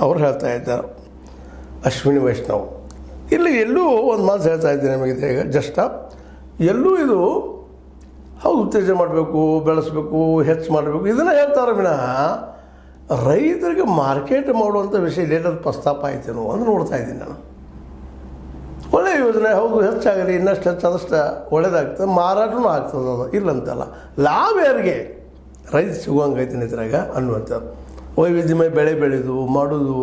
ಅವ್ರು ಹೇಳ್ತಾ ಇದ್ದಾರೆ, ಅಶ್ವಿನಿ ವೈಷ್ಣವ್. ಇಲ್ಲಿ ಎಲ್ಲೂ ಒಂದು ಮಾತು ಹೇಳ್ತಾ ಇದ್ದೀನಿ ನಮಗೆ ಈಗ ಜಸ್ಟ್ ಎಲ್ಲೂ ಇದು ಹೌದು ಉತ್ತೇಜನ ಮಾಡಬೇಕು, ಬೆಳೆಸಬೇಕು, ಹೆಚ್ಚು ಮಾಡಬೇಕು ಇದನ್ನು ಹೇಳ್ತಾರೆ ವಿನಃ ರೈತರಿಗೆ ಮಾರ್ಕೆಟ್ ಮಾಡುವಂಥ ವಿಷಯ ಲೇಟರ್ ಪ್ರಸ್ತಾಪ ಆಯ್ತೇನೋ ಅಂತ ನೋಡ್ತಾ ಇದ್ದೀನಿ ನಾನು. ಒಳ್ಳೆಯ ಯೋಜನೆ, ಹೌದು ಹೆಚ್ಚಾಗಲಿ, ಇನ್ನಷ್ಟು ಹೆಚ್ಚಾದಷ್ಟು ಒಳ್ಳೇದಾಗ್ತದೆ, ಮಾರಾಟನೂ ಆಗ್ತದೆ, ಅದು ಇಲ್ಲಂತಲ್ಲ. ಲಾಭ ಯಾರಿಗೆ ರೈತ ಸಿಗುವಂಗೈತೆ ಇದ್ರಾಗ ಅನ್ನುವಂಥದ್ದು. ವೈವಿಧ್ಯಮಯ ಬೆಳೆ ಬೆಳೆದು ಮಾಡೋದು,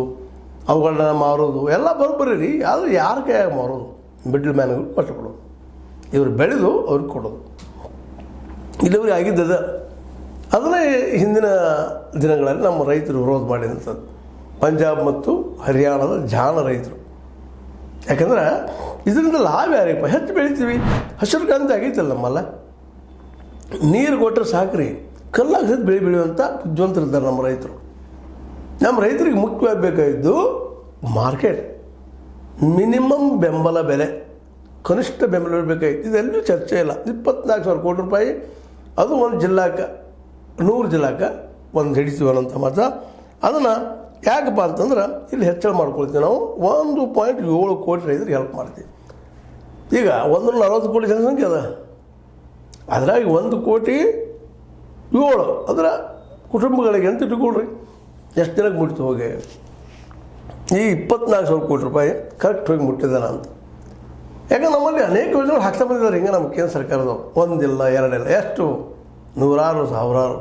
ಅವುಗಳನ್ನ ಮಾರೋದು ಎಲ್ಲ ಬರೋಬ್ಬರಿ ರೀ. ಆದರೆ ಯಾರ ಕೈಯಾಗ ಮಾರೋದು? ಮಿಡ್ಲ್ ಮ್ಯಾನ್ಗಳು ಕೊಟ್ಟುಬಿಡೋದು, ಇವರು ಬೆಳೆದು ಅವ್ರಿಗೆ ಕೊಡೋದು. ಇಲ್ಲಿವ್ರಿಗೆ ಆಗಿದ್ದದ. ಅದನ್ನೇ ಹಿಂದಿನ ದಿನಗಳಲ್ಲಿ ನಮ್ಮ ರೈತರು ವಿರೋಧ ಮಾಡಿದಂಥದ್ದು. ಪಂಜಾಬ್ ಮತ್ತು ಹರಿಯಾಣದ ಜಾಣ ರೈತರು. ಯಾಕಂದ್ರೆ ಇದರಿಂದ ಲಾಭ ಯಾರಿಗಪ್ಪ? ಹೆಚ್ಚು ಬೆಳಿತೀವಿ, ಹಸಿರು ಕ್ರಾಂತಿ ಆಗೈತಲ್ಲ ನಮ್ಮಲ್ಲ. ನೀರು ಕೊಟ್ಟರೆ ಸಾಕ್ರಿ, ಕಲ್ಲಾಗ ಸಹಿತ ಬೆಳೆಯುವಂಥ ಬುದ್ಧಿವಂತರಿದ್ದಾರೆ ನಮ್ಮ ರೈತರು. ನಮ್ಮ ರೈತರಿಗೆ ಮುಖ್ಯವಾಗಿ ಬೇಕಾಗಿದ್ದು ಮಾರ್ಕೆಟ್, ಮಿನಿಮಮ್ ಬೆಂಬಲ ಬೆಲೆ, ಕನಿಷ್ಠ ಬೆಂಬಲ ಬೇಕಾಗಿತ್ತು. ಇದೆಲ್ಲೂ ಚರ್ಚೆ ಇಲ್ಲ. 24,000 ಕೋಟಿ ರೂಪಾಯಿ, ಅದು ಒಂದು ಜಿಲ್ಲಾಕ್ಕೆ 100 ಜಿಲ್ಲಾಕ್ಕೆ ಒಂದು ಹಿಡಿತೀವಿ ಅನ್ನೋಂಥ ಮಾತು. ಅದನ್ನು ಯಾಕಪ್ಪ ಅಂತಂದ್ರೆ ಇಲ್ಲಿ ಹೆಚ್ಚಳ ಮಾಡ್ಕೊಳ್ತೀವಿ ನಾವು. 1.7 ಕೋಟಿ ರೈತರಿಗೆ ಹೆಲ್ಪ್ ಮಾಡ್ತೀವಿ. ಈಗ 140 ಕೋಟಿ ಜನಸಂಖ್ಯೆ ಅದ, ಅದ್ರಾಗ 1.7 ಅದರ ಕುಟುಂಬಗಳಿಗೆ ಅಂತ ಇಟ್ಕೊಳ್ರಿ, ಎಷ್ಟು ದಿನಕ್ಕೆ ಮುಟ್ತು ಹೋಗಿ. ಈ 24,000 ಕೋಟಿ ರೂಪಾಯಿ ಕರೆಕ್ಟ್ ಹೋಗಿ ಮುಟ್ಟಿದಾನ ಅಂತ. ಯಾಕಂದ್ರೆ ನಮ್ಮಲ್ಲಿ ಅನೇಕ ಯೋಜನೆಗಳು ಹಾಕ್ತಾ ಬಂದಿದ್ದಾರೆ ಹಿಂಗೆ ನಮ್ಮ ಕೇಂದ್ರ ಸರ್ಕಾರದವರು. ಒಂದಿಲ್ಲ, ಎರಡಿಲ್ಲ, ಎಷ್ಟು ನೂರಾರು ಸಾವಿರಾರು,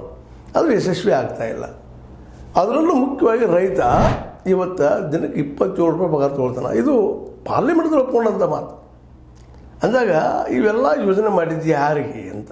ಅದು ಯಶಸ್ವಿ ಆಗ್ತಾಯಿಲ್ಲ. ಅದರಲ್ಲೂ ಮುಖ್ಯವಾಗಿ ರೈತ ಇವತ್ತು ದಿನಕ್ಕೆ 27 ರೂಪಾಯಿ ಪಗಾರ ತೊಗೊಳ್ತಾನೆ. ಇದು ಪಾರ್ಲಿಮೆಂಟ್ದಲ್ಲಿ ಒಪ್ಕೊಂಡಂಥ ಮಾತು. ಅಂದಾಗ ಇವೆಲ್ಲ ಯೋಜನೆ ಮಾಡಿದ್ದು ಯಾರಿಗೆ ಅಂತ